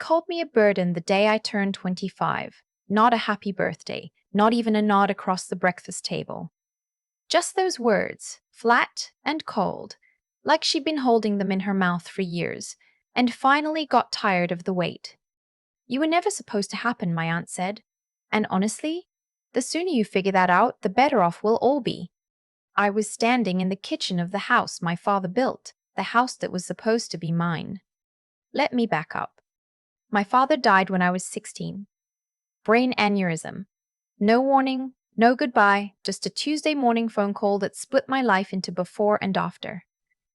called me a burden the day I turned 25. Not a happy birthday, not even a nod across the breakfast table. Just those words, flat and cold, like she'd been holding them in her mouth for years, and finally got tired of the wait. You were never supposed to happen, my aunt said. And honestly, the sooner you figure that out, the better off we'll all be. I was standing in the kitchen of the house my father built, the house that was supposed to be mine. Let me back up. My father died when I was 16. Brain aneurysm. No warning, no goodbye, just a Tuesday morning phone call that split my life into before and after.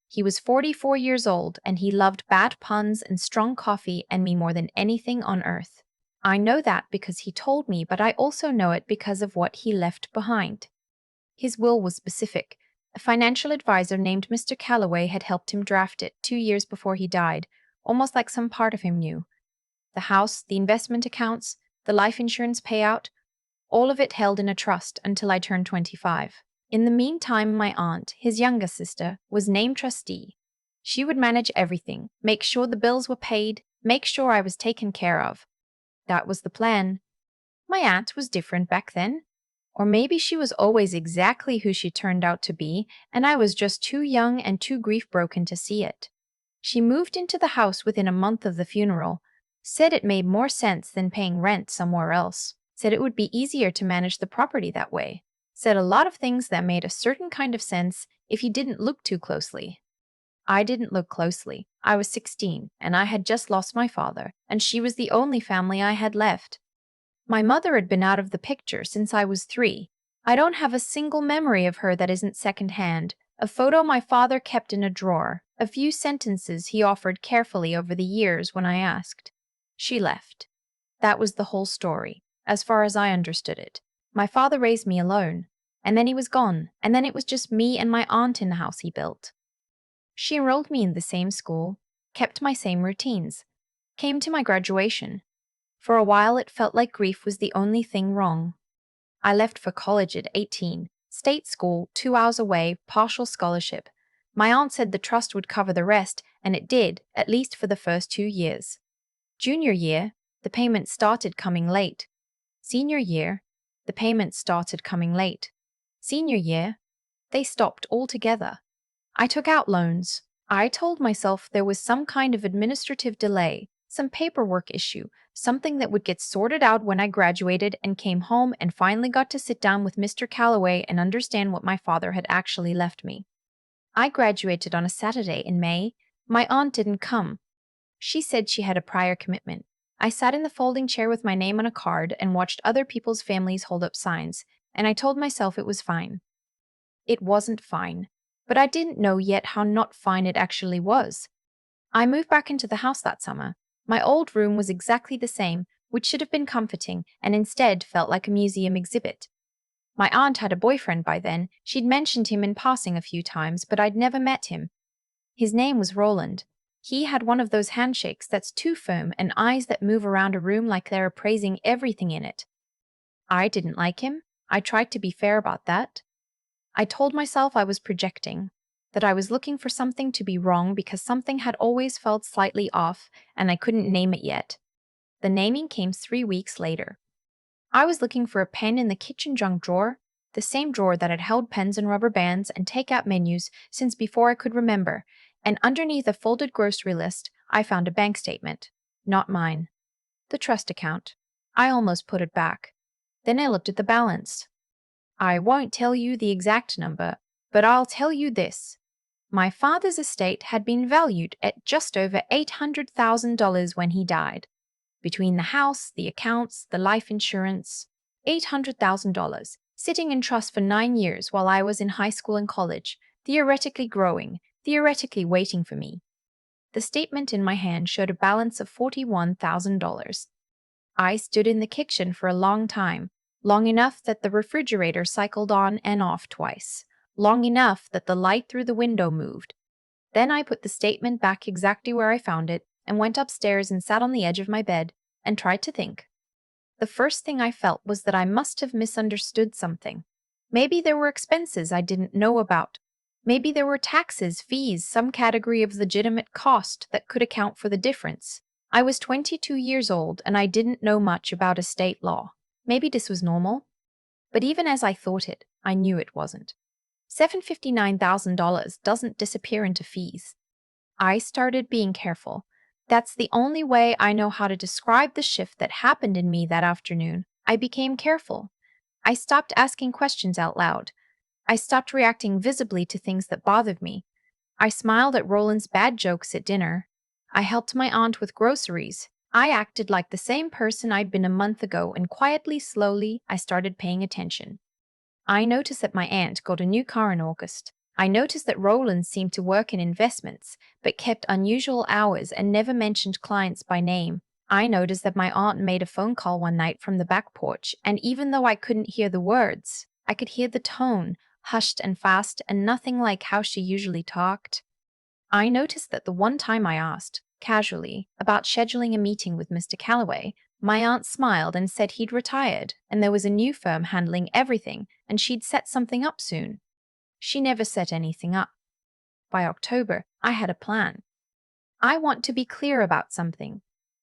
He was 44 years old, and he loved bad puns and strong coffee and me more than anything on earth. I know that because he told me, but I also know it because of what he left behind. His will was specific. A financial advisor named Mr. Calloway had helped him draft it 2 years before he died, almost like some part of him knew. The house, the investment accounts, the life insurance payout, all of it held in a trust until I turned 25. In the meantime, my aunt, his younger sister, was named trustee. She would manage everything, make sure the bills were paid, make sure I was taken care of. That was the plan. My aunt was different back then. Or maybe she was always exactly who she turned out to be, and I was just too young and too grief-broken to see it. She moved into the house within a month of the funeral, said it made more sense than paying rent somewhere else, said it would be easier to manage the property that way, said a lot of things that made a certain kind of sense if you didn't look too closely. I didn't look closely. I was 16, and I had just lost my father, and she was the only family I had left. My mother had been out of the picture since I was 3. I don't have a single memory of her that isn't secondhand. A photo my father kept in a drawer, a few sentences he offered carefully over the years when I asked. She left. That was the whole story, as far as I understood it. My father raised me alone, and then he was gone, and then it was just me and my aunt in the house he built. She enrolled me in the same school, kept my same routines, came to my graduation. For a while it felt like grief was the only thing wrong. I left for college at 18, state school, 2 hours away, partial scholarship. My aunt said the trust would cover the rest, and it did, at least for the first 2 years. Junior year, the payments started coming late. Senior year, the payments started coming late. Senior year, they stopped altogether. I took out loans. I told myself there was some kind of administrative delay, some paperwork issue, something that would get sorted out when I graduated and came home and finally got to sit down with Mr. Calloway and understand what my father had actually left me. I graduated on a Saturday in May. My aunt didn't come. She said she had a prior commitment. I sat in the folding chair with my name on a card and watched other people's families hold up signs, and I told myself it was fine. It wasn't fine, but I didn't know yet how not fine it actually was. I moved back into the house that summer. My old room was exactly the same, which should have been comforting, and instead felt like a museum exhibit. My aunt had a boyfriend by then. She'd mentioned him in passing a few times, but I'd never met him. His name was Roland. He had one of those handshakes that's too firm and eyes that move around a room like they're appraising everything in it. I didn't like him. I tried to be fair about that. I told myself I was projecting, that I was looking for something to be wrong because something had always felt slightly off and I couldn't name it yet. The naming came 3 weeks later. I was looking for a pen in the kitchen junk drawer, the same drawer that had held pens and rubber bands and take-out menus since before I could remember, and underneath a folded grocery list, I found a bank statement. Not mine. The trust account. I almost put it back. Then I looked at the balance. I won't tell you the exact number, but I'll tell you this. My father's estate had been valued at just over $800,000 when he died. Between the house, the accounts, the life insurance, $800,000, sitting in trust for 9 years while I was in high school and college, theoretically growing, theoretically waiting for me. The statement in my hand showed a balance of $41,000. I stood in the kitchen for a long time, long enough that the refrigerator cycled on and off twice, long enough that the light through the window moved. Then I put the statement back exactly where I found it and went upstairs and sat on the edge of my bed and tried to think. The first thing I felt was that I must have misunderstood something. Maybe there were expenses I didn't know about. Maybe there were taxes, fees, some category of legitimate cost that could account for the difference. I was 22 years old and I didn't know much about estate law. Maybe this was normal? But even as I thought it, I knew it wasn't. $759,000 doesn't disappear into fees. I started being careful. That's the only way I know how to describe the shift that happened in me that afternoon. I became careful. I stopped asking questions out loud. I stopped reacting visibly to things that bothered me. I smiled at Roland's bad jokes at dinner. I helped my aunt with groceries. I acted like the same person I'd been a month ago, and quietly, slowly, I started paying attention. I noticed that my aunt got a new car in August. I noticed that Roland seemed to work in investments, but kept unusual hours and never mentioned clients by name. I noticed that my aunt made a phone call one night from the back porch, and even though I couldn't hear the words, I could hear the tone, hushed and fast and nothing like how she usually talked. I noticed that the one time I asked, casually, about scheduling a meeting with Mr. Calloway, my aunt smiled and said he'd retired and there was a new firm handling everything and she'd set something up soon. She never set anything up. By October, I had a plan. I want to be clear about something.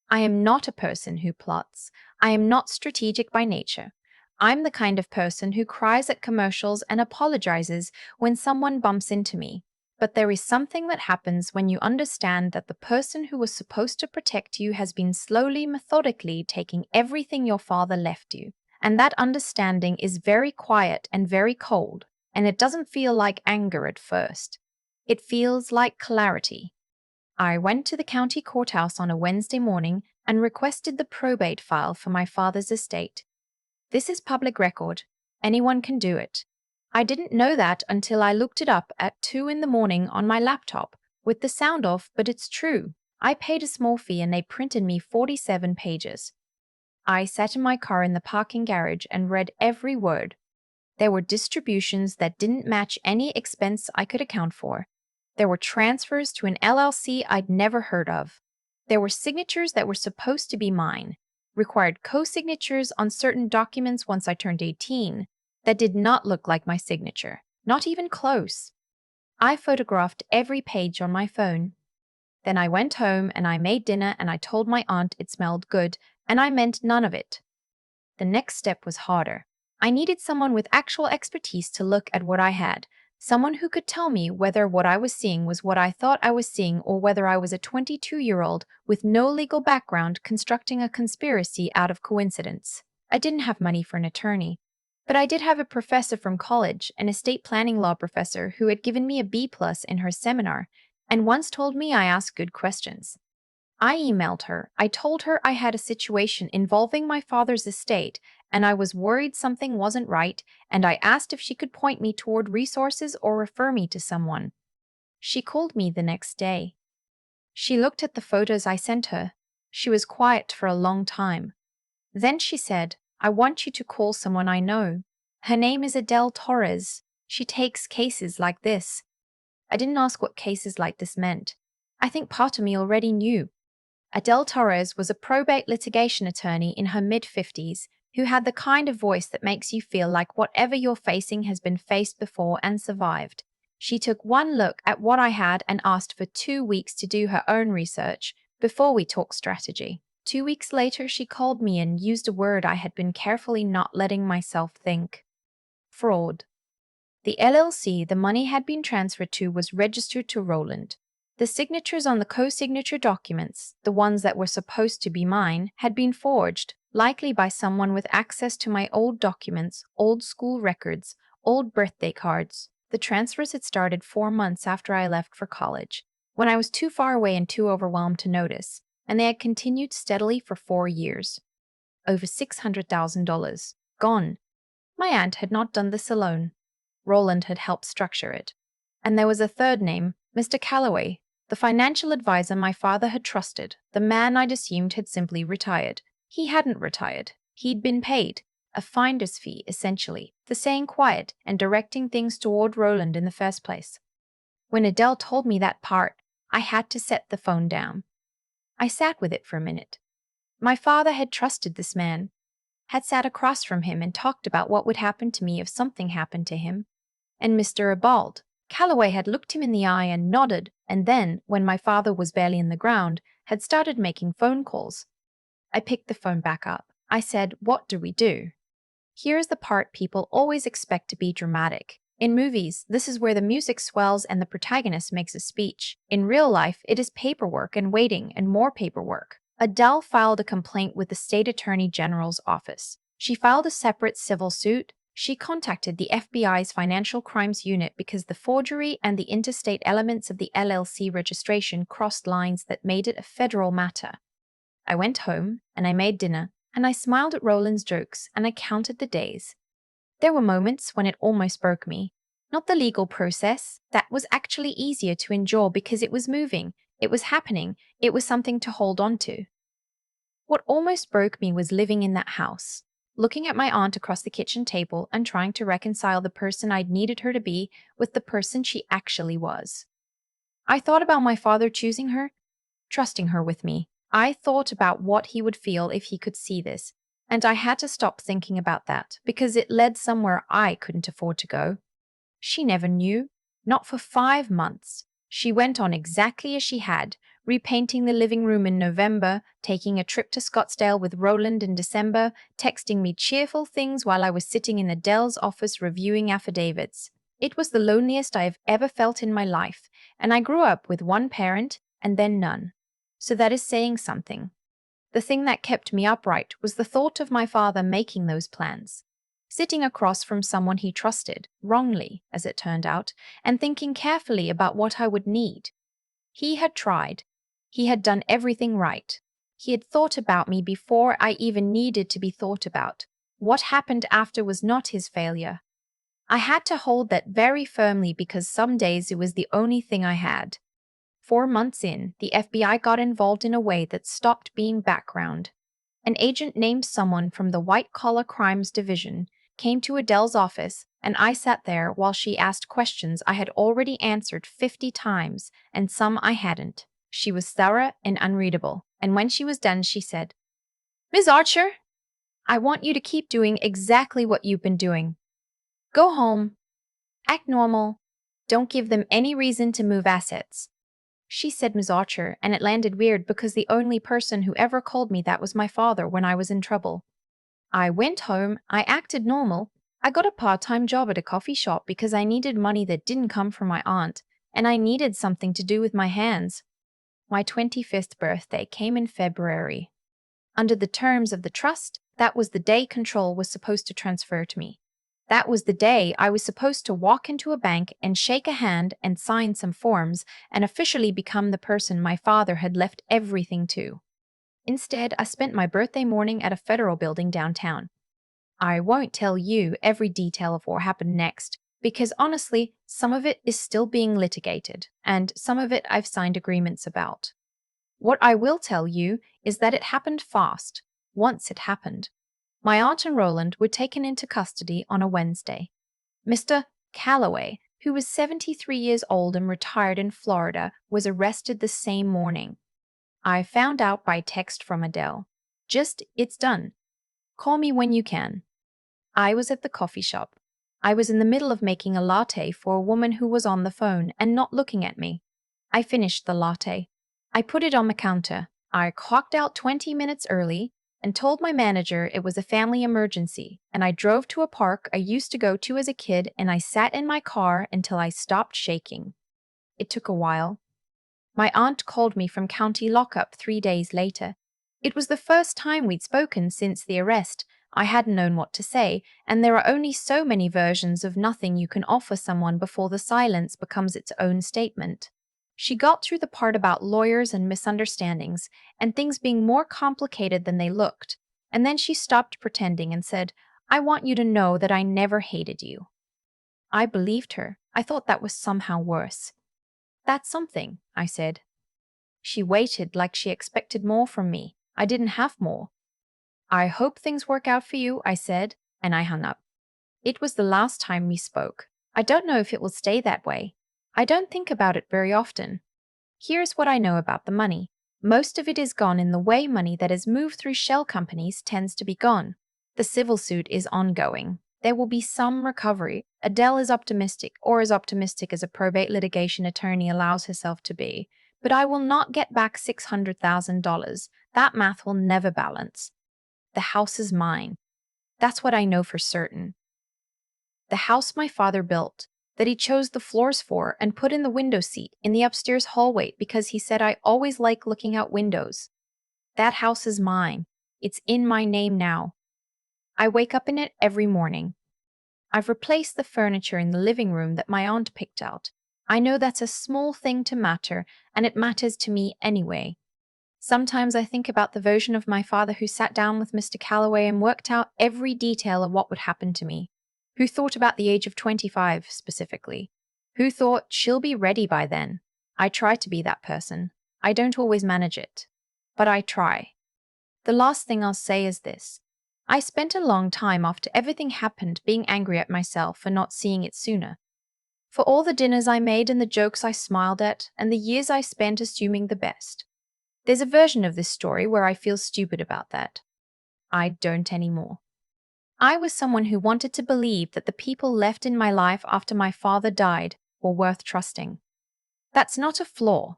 I am not a person who plots. I am not strategic by nature. I'm the kind of person who cries at commercials and apologizes when someone bumps into me. But there is something that happens when you understand that the person who was supposed to protect you has been slowly, methodically taking everything your father left you. And that understanding is very quiet and very cold, and it doesn't feel like anger at first. It feels like clarity. I went to the county courthouse on a Wednesday morning and requested the probate file for my father's estate. This is public record. Anyone can do it. I didn't know that until I looked it up at 2 in the morning on my laptop, with the sound off, but it's true. I paid a small fee and they printed me 47 pages. I sat in my car in the parking garage and read every word. There were distributions that didn't match any expense I could account for. There were transfers to an LLC I'd never heard of. There were signatures that were supposed to be mine, required co-signatures on certain documents once I turned 18, that did not look like my signature, not even close. I photographed every page on my phone. Then I went home and I made dinner and I told my aunt it smelled good, and I meant none of it. The next step was harder. I needed someone with actual expertise to look at what I had, someone who could tell me whether what I was seeing was what I thought I was seeing or whether I was a 22-year-old with no legal background constructing a conspiracy out of coincidence. I didn't have money for an attorney, but I did have a professor from college, an estate planning law professor who had given me a B+ in her seminar and once told me I asked good questions. I emailed her. I told her I had a situation involving my father's estate and I was worried something wasn't right, and I asked if she could point me toward resources or refer me to someone. She called me the next day. She looked at the photos I sent her. She was quiet for a long time. Then she said, "I want you to call someone I know. Her name is Adele Torres. She takes cases like this." I didn't ask what cases like this meant. I think part of me already knew. Adele Torres was a probate litigation attorney in her mid-50s who had the kind of voice that makes you feel like whatever you're facing has been faced before and survived. She took one look at what I had and asked for 2 weeks to do her own research before we talked strategy. 2 weeks later, she called me and used a word I had been carefully not letting myself think. Fraud. The LLC the money had been transferred to was registered to Roland. The signatures on the co-signature documents, the ones that were supposed to be mine, had been forged, likely by someone with access to my old documents, old school records, old birthday cards. The transfers had started 4 months after I left for college, when I was too far away and too overwhelmed to notice, and they had continued steadily for 4 years. Over $600,000. Gone. My aunt had not done this alone. Roland had helped structure it. And there was a third name, Mr. Calloway, the financial advisor my father had trusted, the man I'd assumed had simply retired. He hadn't retired. He'd been paid. A finder's fee, essentially, for staying quiet and directing things toward Roland in the first place. When Adele told me that part, I had to set the phone down. I sat with it for a minute. My father had trusted this man, had sat across from him and talked about what would happen to me if something happened to him. And Mr. Abald, Calloway had looked him in the eye and nodded, and then, when my father was barely in the ground, had started making phone calls. I picked the phone back up. I said, "What do we do?" Here's the part people always expect to be dramatic. In movies, this is where the music swells and the protagonist makes a speech. In real life, it is paperwork and waiting and more paperwork. Adele filed a complaint with the state attorney general's office. She filed a separate civil suit. She contacted the FBI's Financial Crimes Unit because the forgery and the interstate elements of the LLC registration crossed lines that made it a federal matter. I went home, and I made dinner, and I smiled at Roland's jokes, and I counted the days. There were moments when it almost broke me. Not the legal process, that was actually easier to endure because it was moving, it was happening, it was something to hold on to. What almost broke me was living in that house, looking at my aunt across the kitchen table and trying to reconcile the person I'd needed her to be with the person she actually was. I thought about my father choosing her, trusting her with me. I thought about what he would feel if he could see this, and I had to stop thinking about that because it led somewhere I couldn't afford to go. She never knew, not for 5 months. She went on exactly as she had, repainting the living room in November, taking a trip to Scottsdale with Roland in December, texting me cheerful things while I was sitting in Adele's office reviewing affidavits. It was the loneliest I have ever felt in my life, and I grew up with one parent and then none. So that is saying something. The thing that kept me upright was the thought of my father making those plans, sitting across from someone he trusted, wrongly, as it turned out, and thinking carefully about what I would need. He had tried. He had done everything right. He had thought about me before I even needed to be thought about. What happened after was not his failure. I had to hold that very firmly because some days it was the only thing I had. 4 months in, the FBI got involved in a way that stopped being background. An agent named someone from the White-Collar Crimes Division came to Adele's office, and I sat there while she asked questions I had already answered 50 times, and some I hadn't. She was thorough and unreadable, and when she was done, she said, "Ms. Archer, I want you to keep doing exactly what you've been doing. Go home. Act normal. Don't give them any reason to move assets." She said Ms. Archer, and it landed weird because the only person who ever called me that was my father when I was in trouble. I went home, I acted normal, I got a part-time job at a coffee shop because I needed money that didn't come from my aunt, and I needed something to do with my hands. My 25th birthday came in February. Under the terms of the trust, that was the day control was supposed to transfer to me. That was the day I was supposed to walk into a bank and shake a hand and sign some forms and officially become the person my father had left everything to. Instead, I spent my birthday morning at a federal building downtown. I won't tell you every detail of what happened next, because honestly, some of it is still being litigated, and some of it I've signed agreements about. What I will tell you is that it happened fast, once it happened. My aunt and Roland were taken into custody on a Wednesday. Mr. Calloway, who was 73 years old and retired in Florida, was arrested the same morning. I found out by text from Adele. Just, "It's done. Call me when you can." I was at the coffee shop. I was in the middle of making a latte for a woman who was on the phone and not looking at me. I finished the latte. I put it on the counter. I clocked out 20 minutes early and told my manager it was a family emergency, and I drove to a park I used to go to as a kid, and I sat in my car until I stopped shaking. It took a while. My aunt called me from county lockup 3 days later. It was the first time we'd spoken since the arrest. I hadn't known what to say, and there are only so many versions of nothing you can offer someone before the silence becomes its own statement. She got through the part about lawyers and misunderstandings, and things being more complicated than they looked, and then she stopped pretending and said, "I want you to know that I never hated you." I believed her. I thought that was somehow worse. "That's something," I said. She waited like she expected more from me. I didn't have more. "I hope things work out for you," I said, and I hung up. It was the last time we spoke. I don't know if it will stay that way. I don't think about it very often. Here's what I know about the money. Most of it is gone in the way money that is moved through shell companies tends to be gone. The civil suit is ongoing. There will be some recovery. Adele is optimistic, or as optimistic as a probate litigation attorney allows herself to be. But I will not get back $600,000. That math will never balance. The house is mine. That's what I know for certain. The house my father built, that he chose the floors for and put in the window seat in the upstairs hallway because he said I always like looking out windows. That house is mine. It's in my name now. I wake up in it every morning. I've replaced the furniture in the living room that my aunt picked out. I know that's a small thing to matter, and it matters to me anyway. Sometimes I think about the version of my father who sat down with Mr. Calloway and worked out every detail of what would happen to me, who thought about the age of 25 specifically, who thought she'll be ready by then. I try to be that person. I don't always manage it, but I try. The last thing I'll say is this. I spent a long time after everything happened being angry at myself for not seeing it sooner. For all the dinners I made and the jokes I smiled at and the years I spent assuming the best. There's a version of this story where I feel stupid about that. I don't anymore. I was someone who wanted to believe that the people left in my life after my father died were worth trusting. That's not a flaw.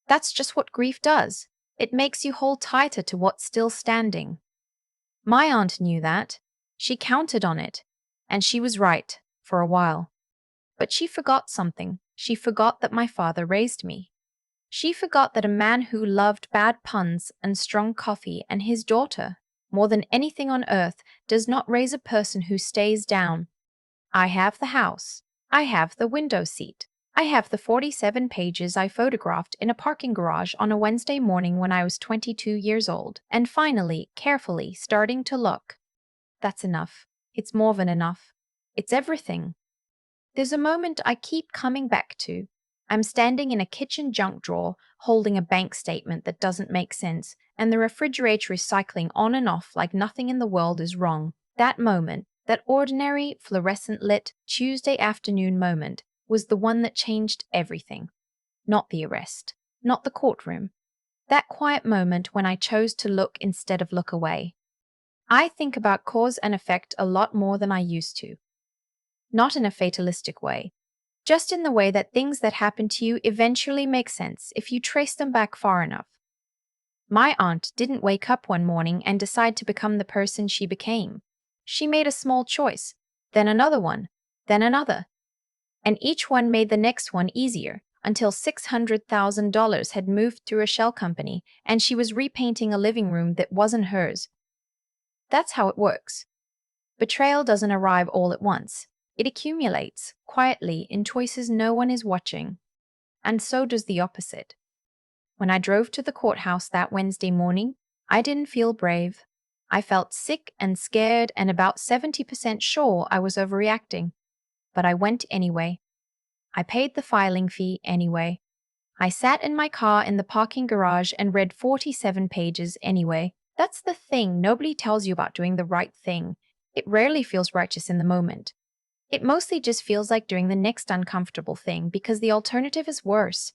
That's just what grief does. It makes you hold tighter to what's still standing. My aunt knew that. She counted on it. And she was right, for a while. But she forgot something. She forgot that my father raised me. She forgot that a man who loved bad puns and strong coffee and his daughter, more than anything on earth, does not raise a person who stays down. I have the house. I have the window seat. I have the 47 pages I photographed in a parking garage on a Wednesday morning when I was 22 years old, and finally, carefully, starting to look. That's enough. It's more than enough. It's everything. There's a moment I keep coming back to. I'm standing in a kitchen junk drawer, holding a bank statement that doesn't make sense, and the refrigerator is cycling on and off like nothing in the world is wrong. That moment, that ordinary, fluorescent-lit Tuesday afternoon moment, was the one that changed everything. Not the arrest, not the courtroom. That quiet moment when I chose to look instead of look away. I think about cause and effect a lot more than I used to. Not in a fatalistic way. Just in the way that things that happen to you eventually make sense if you trace them back far enough. My aunt didn't wake up one morning and decide to become the person she became. She made a small choice, then another one, then another. And each one made the next one easier, until $600,000 had moved through a shell company and she was repainting a living room that wasn't hers. That's how it works. Betrayal doesn't arrive all at once. It accumulates, quietly, in choices no one is watching. And so does the opposite. When I drove to the courthouse that Wednesday morning, I didn't feel brave. I felt sick and scared and about 70% sure I was overreacting. But I went anyway. I paid the filing fee anyway. I sat in my car in the parking garage and read 47 pages anyway. That's the thing nobody tells you about doing the right thing. It rarely feels righteous in the moment. It mostly just feels like doing the next uncomfortable thing because the alternative is worse.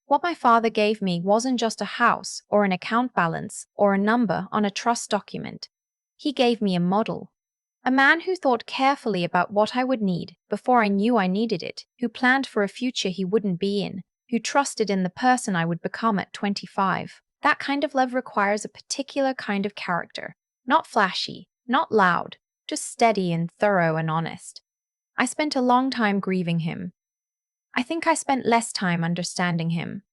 What my father gave me wasn't just a house or an account balance or a number on a trust document. He gave me a model. A man who thought carefully about what I would need before I knew I needed it, who planned for a future he wouldn't be in, who trusted in the person I would become at 25. That kind of love requires a particular kind of character. Not flashy, not loud, just steady and thorough and honest. I spent a long time grieving him. I think I spent less time understanding him.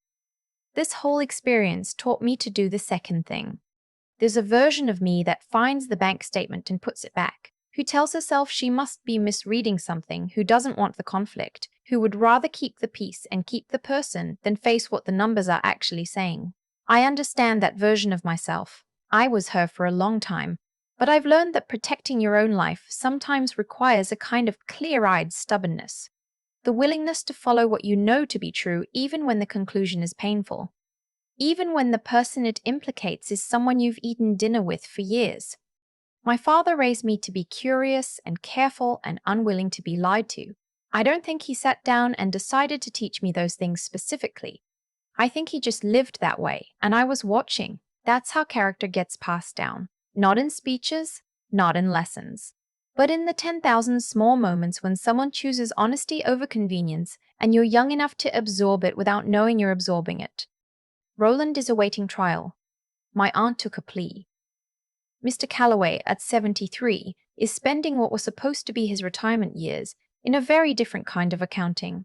This whole experience taught me to do the second thing. There's a version of me that finds the bank statement and puts it back, who tells herself she must be misreading something, who doesn't want the conflict, who would rather keep the peace and keep the person than face what the numbers are actually saying. I understand that version of myself. I was her for a long time. But I've learned that protecting your own life sometimes requires a kind of clear-eyed stubbornness. The willingness to follow what you know to be true even when the conclusion is painful. Even when the person it implicates is someone you've eaten dinner with for years. My father raised me to be curious and careful and unwilling to be lied to. I don't think he sat down and decided to teach me those things specifically. I think he just lived that way, and I was watching. That's how character gets passed down. Not in speeches, not in lessons. But in the 10,000 small moments when someone chooses honesty over convenience and you're young enough to absorb it without knowing you're absorbing it. Roland is awaiting trial. My aunt took a plea. Mr. Calloway, at 73, is spending what was supposed to be his retirement years in a very different kind of accounting.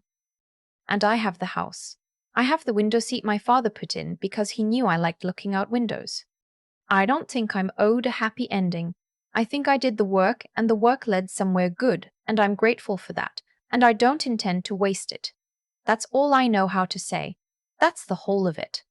And I have the house. I have the window seat my father put in because he knew I liked looking out windows. I don't think I'm owed a happy ending. I think I did the work and the work led somewhere good, and I'm grateful for that, and I don't intend to waste it. That's all I know how to say. That's the whole of it.